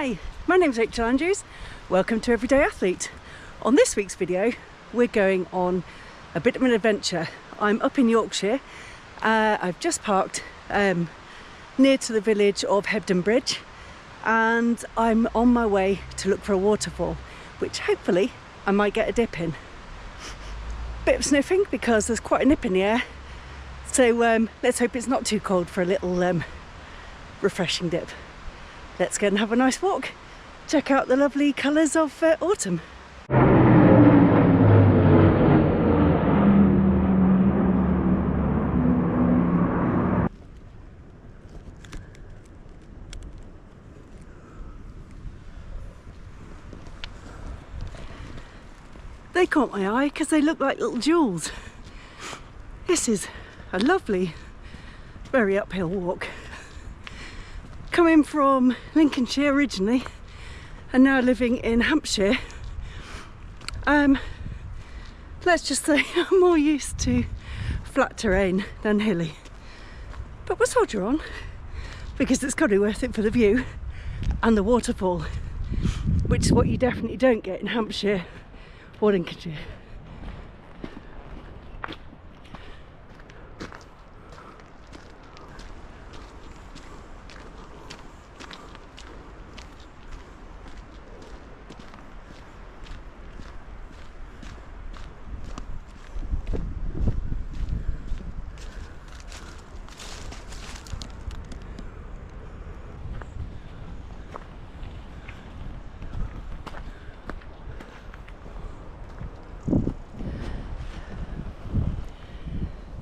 Hi, my name's Rachel Andrews. Welcome to Everyday Athlete. On this week's video, we're going on a bit of an adventure. I'm up in Yorkshire. I've just parked near to the village of Hebden Bridge, and I'm on my way to look for a waterfall, which hopefully I might get a dip in. Bit of sniffing because there's quite a nip in the air, so let's hope it's not too cold for a little refreshing dip. Let's go and have a nice walk, check out the lovely colours of autumn. They caught my eye because they look like little jewels. This is a lovely, very uphill walk. Coming from Lincolnshire originally and now living in Hampshire, let's just say I'm more used to flat terrain than hilly. But we'll soldier on because it's got to be worth it for the view and the waterfall, which is what you definitely don't get in Hampshire or Lincolnshire.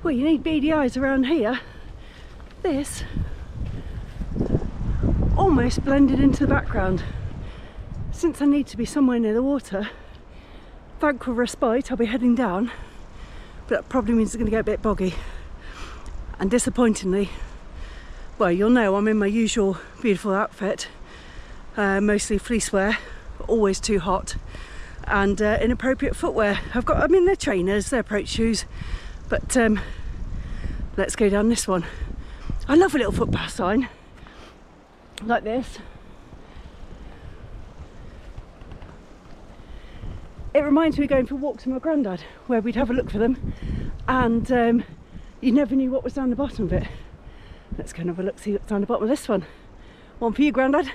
Well, you need beady eyes around here. This almost blended into the background. Since I need to be somewhere near the water, thankful respite, I'll be heading down, but that probably means it's going to get a bit boggy. And disappointingly, well, you'll know I'm in my usual beautiful outfit, mostly fleece wear, always too hot, and inappropriate footwear. They're trainers, they're approach shoes, but let's go down this one. I love a little footpath sign like this. It reminds me of going for walks with my granddad, where we'd have a look for them, and you never knew what was down the bottom of it. Let's go and have a look, see what's down the bottom of this one. One for you, Grandad.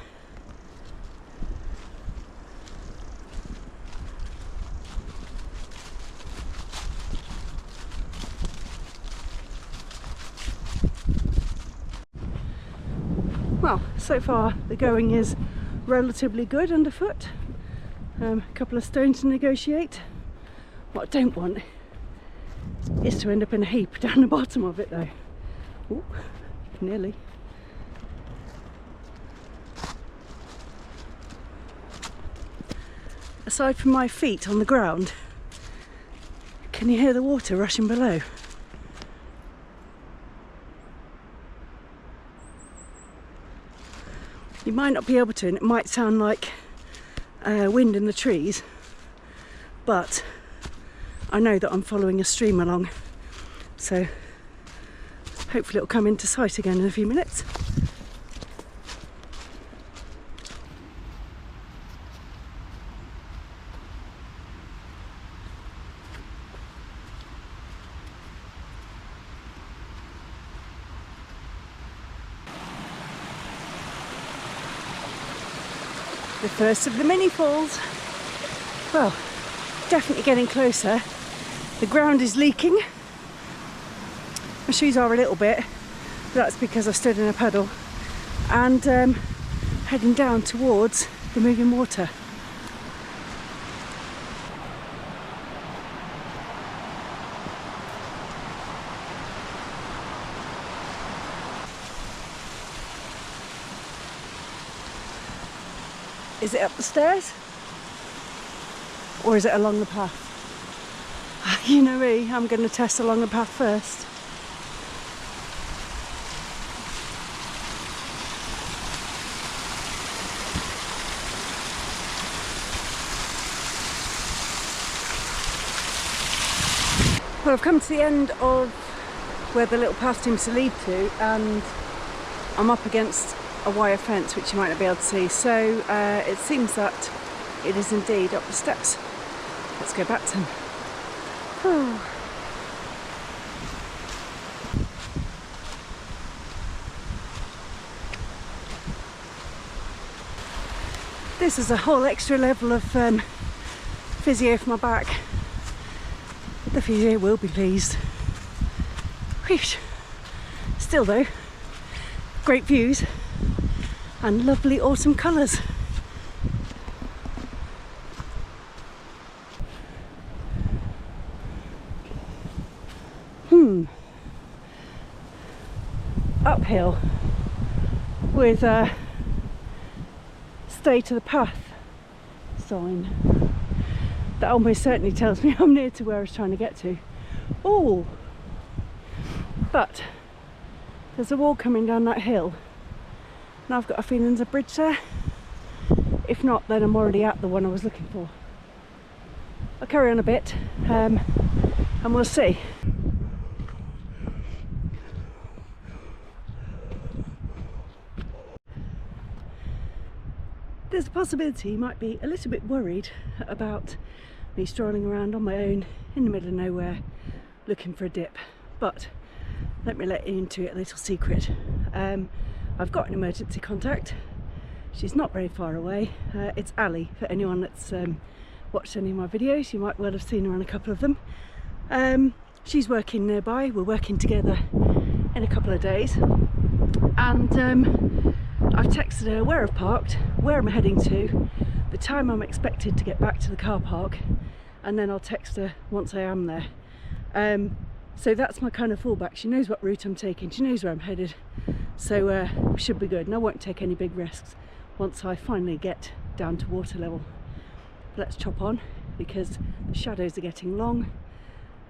Well, so far the going is relatively good underfoot. A couple of stones to negotiate. What I don't want is to end up in a heap down the bottom of it though. Ooh, nearly. Aside from my feet on the ground, can you hear the water rushing below? You might not be able to, and it might sound like wind in the trees, but I know that I'm following a stream along, so hopefully it'll come into sight again in a few minutes. The first of the mini falls. Well, definitely getting closer. The ground is leaking. My shoes are a little bit, but that's because I stood in a puddle. And heading down towards the moving water. Is it up the stairs? Or is it along the path? You know me, I'm going to test along the path first. Well, I've come to the end of where the little path seems to lead to, and I'm up against a wire fence, which you might not be able to see. So it seems that it is indeed up the steps. Let's go back to them. Oh. This is a whole extra level of physio for my back. The physio will be pleased. Whew. Still though, great views and lovely autumn colours. Uphill with a stay to the path sign. That almost certainly tells me I'm near to where I was trying to get to. Oh, but there's a wall coming down that hill and I've got a feeling there's a bridge there. If not, then I'm already at the one I was looking for. I'll carry on a bit and we'll see. There's a possibility you might be a little bit worried about me strolling around on my own in the middle of nowhere looking for a dip, but let me let you into a little secret. I've got an emergency contact. She's not very far away. It's Ali. For anyone that's watched any of my videos, you might well have seen her on a couple of them. She's working nearby. We're working together in a couple of days, and I've texted her where I've parked, where I'm heading to, the time I'm expected to get back to the car park, and then I'll text her once I am there. So that's my kind of fallback. She knows what route I'm taking, she knows where I'm headed, so should be good, and I won't take any big risks once I finally get down to water level. Let's chop on, because the shadows are getting long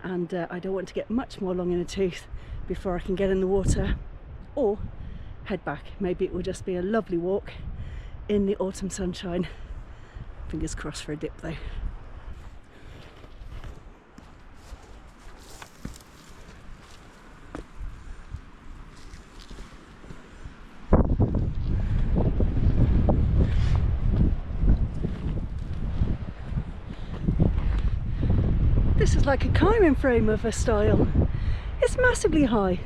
and I don't want to get much more long in the tooth before I can get in the water or head back. Maybe it will just be a lovely walk in the autumn sunshine. Fingers crossed for a dip though. This is like a climbing frame of a style. It's massively high.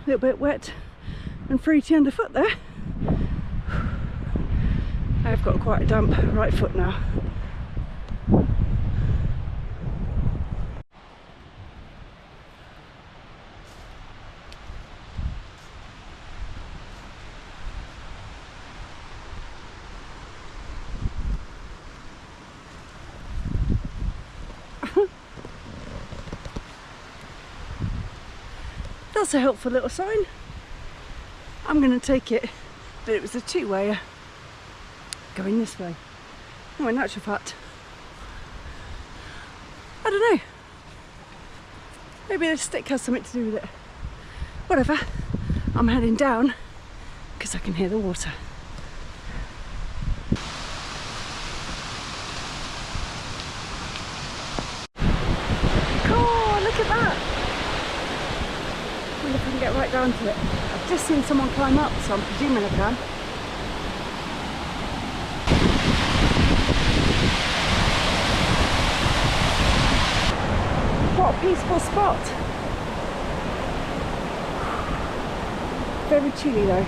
A little bit wet and fruity underfoot there. I've got quite a damp right foot now. That's a helpful little sign. I'm going to take it that it was a two-wayer going this way. Oh, in actual fact, I don't know. Maybe the stick has something to do with it. Whatever. I'm heading down because I can hear the water. Oh, look at that. I wonder if I can get right down to it. I've just seen someone climb up, so I'm presuming I can. What a peaceful spot. Very chilly though.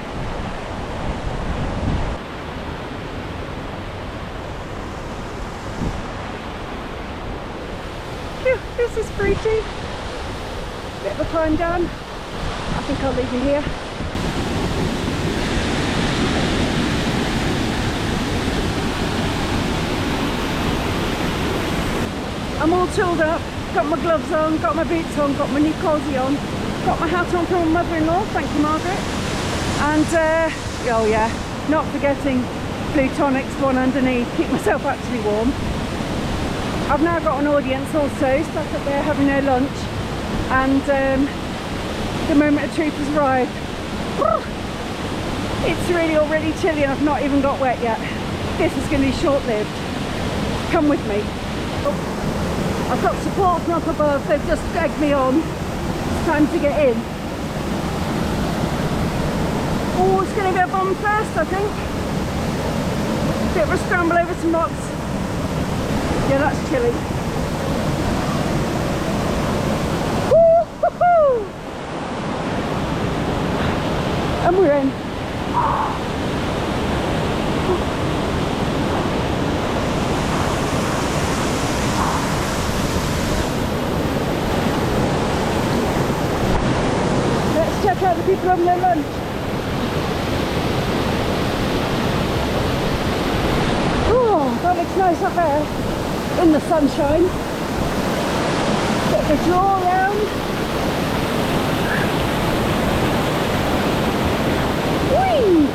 Phew, this is fruity. Bit of a climb down. I think I'll leave you here. I'm all tooled up, got my gloves on, got my boots on, got my new cosy on, got my hat on from my mother-in-law, thank you Margaret, and oh yeah, not forgetting Blutonic's one underneath, keep myself actually warm. I've now got an audience also, sat up there having their lunch, and the moment of truth has arrived. It's really already chilly and I've not even got wet yet. This is going to be short-lived. Come with me. I've got support from up above, they've just egged me on. It's time to get in. Oh, it's going to be a bomb first, I think. Bit of a scramble over some rocks. Yeah, that's chilly. Woo-hoo-hoo! And we're in. Let's check out the people having their lunch. Oh, that looks nice up there in the sunshine. Bit of a draw around. Whee!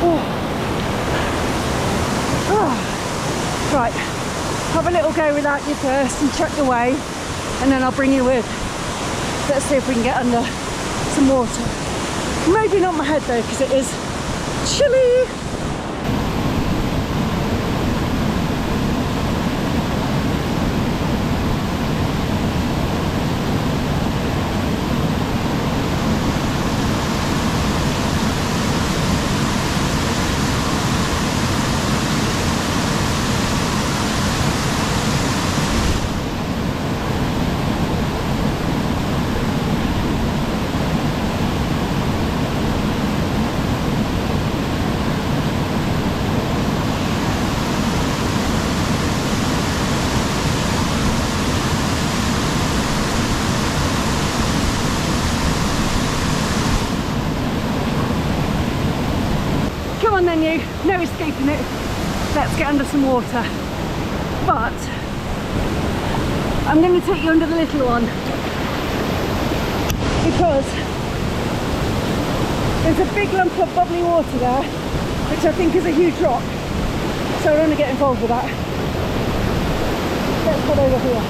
Oh. Oh. Right, have a little go without you first and check the way, and then I'll bring you with. Let's see if we can get under some water. Maybe not my head though, because it is chilly. Come on then you, no escaping it. Let's get under some water. But I'm going to take you under the little one because there's a big lump of bubbly water there, which I think is a huge rock. So I don't want to get involved with that. Let's head over here.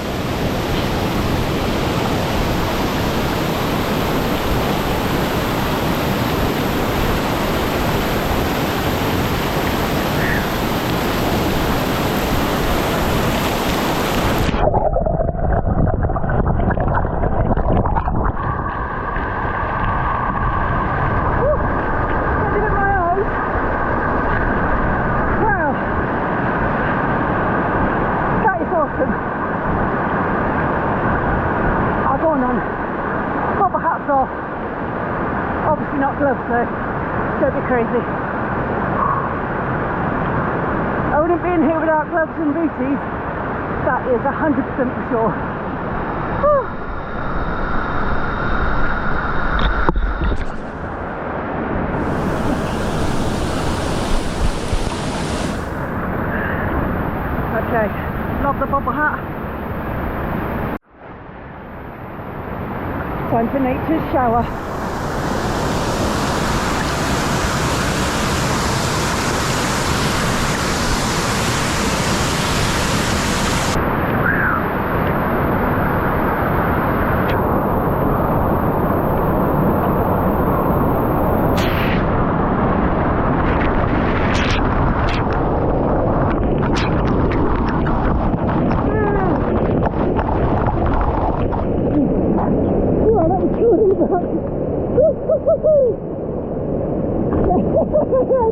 Obviously not gloves though, don't be crazy. I wouldn't be in here without gloves and booties, that is 100% for sure. Whew. Okay, love the bobble hat. Time for nature's shower.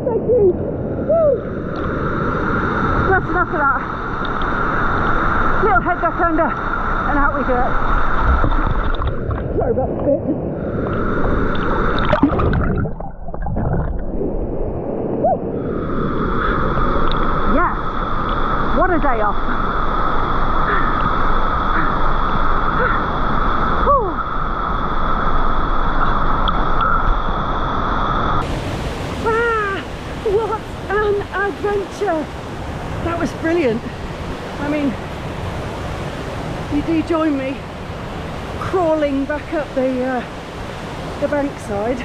Thank you. Woo. That's enough of that. Little head back under and out we go. Sorry about the spit. Yes. What a day off. What an adventure! That was brilliant. I mean, you do join me crawling back up the bankside.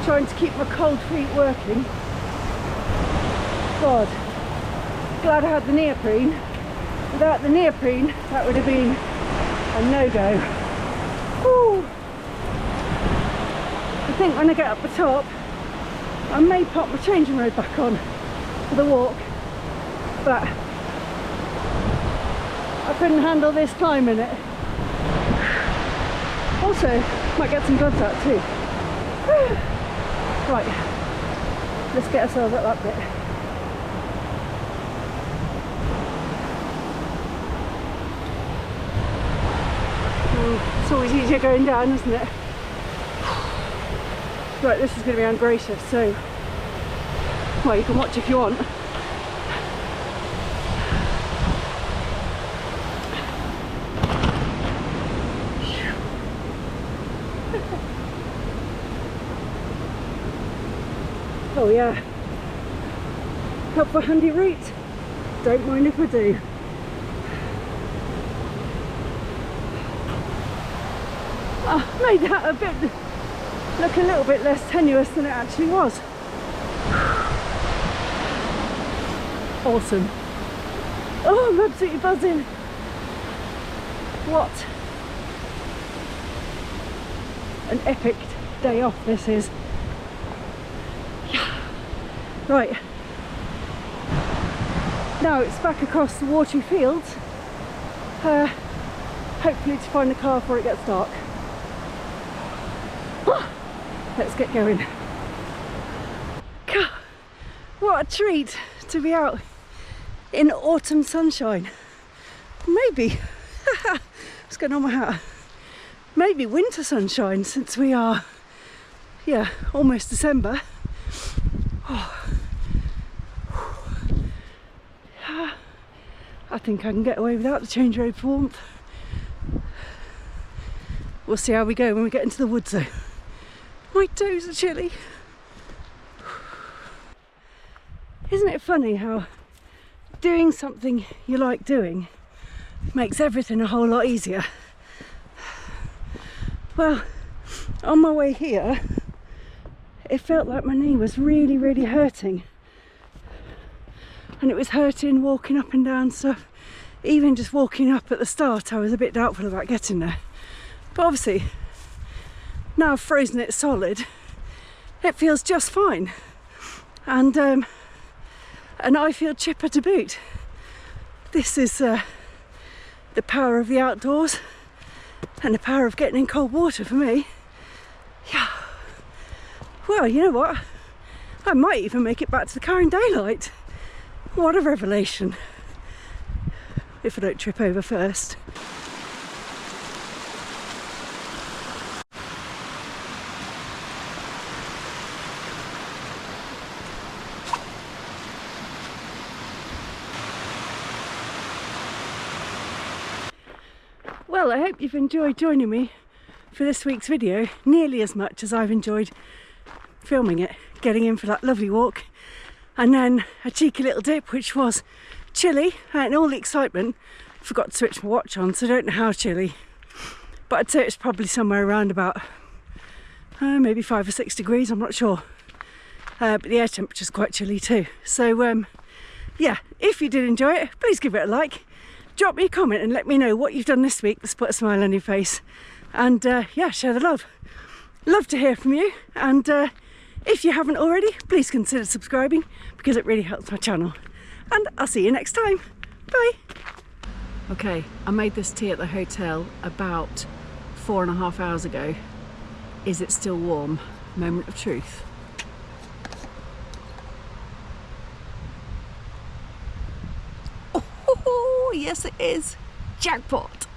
Trying to keep my cold feet working. God, glad I had the neoprene. Without the neoprene, that would have been a no-go. Whew. I think when I get up the top, I may pop my changing robe back on for the walk, but I couldn't handle this climb in it. Also, might get some gloves out too. Right, let's get ourselves up that bit. It's always easier going down, isn't it? Right, this is going to be ungracious, so, well, you can watch if you want. Oh yeah, helpful handy route, don't mind if I do. Made that a bit, look a little bit less tenuous than it actually was. Awesome. Oh, I'm absolutely buzzing. What an epic day off this is. Right, now it's back across the watery fields, hopefully to find the car before it gets dark. Let's get going. God, what a treat to be out in autumn sunshine. Maybe, what's going on with my hat? Maybe winter sunshine, since we are, yeah, almost December. Oh. I think I can get away without the change robe for warmth. We'll see how we go when we get into the woods though. My toes are chilly. Isn't it funny how doing something you like doing makes everything a whole lot easier? Well, on my way here, it felt like my knee was really, really hurting. And it was hurting walking up and down stuff. Even just walking up at the start, I was a bit doubtful about getting there. But obviously, now I've frozen it solid, it feels just fine. And I feel chipper to boot. This is the power of the outdoors and the power of getting in cold water for me. Yeah. Well, you know what? I might even make it back to the car in daylight. What a revelation. If I don't trip over first. Well, I hope you've enjoyed joining me for this week's video nearly as much as I've enjoyed filming it, getting in for that lovely walk, and then a cheeky little dip which was chilly, and all the excitement, forgot to switch my watch on, so I don't know how chilly, but I'd say it's probably somewhere around about maybe 5 or 6 degrees, I'm not sure, but the air temperature's quite chilly too. So yeah, if you did enjoy it, please give it a like, drop me a comment and let me know what you've done this week that's put a smile on your face, and yeah, share the love. Love to hear from you, and if you haven't already, please consider subscribing because it really helps my channel. And I'll see you next time. Bye. Okay, I made this tea at the hotel about 4.5 hours ago. Is it still warm? Moment of truth. Oh, yes it is. Jackpot.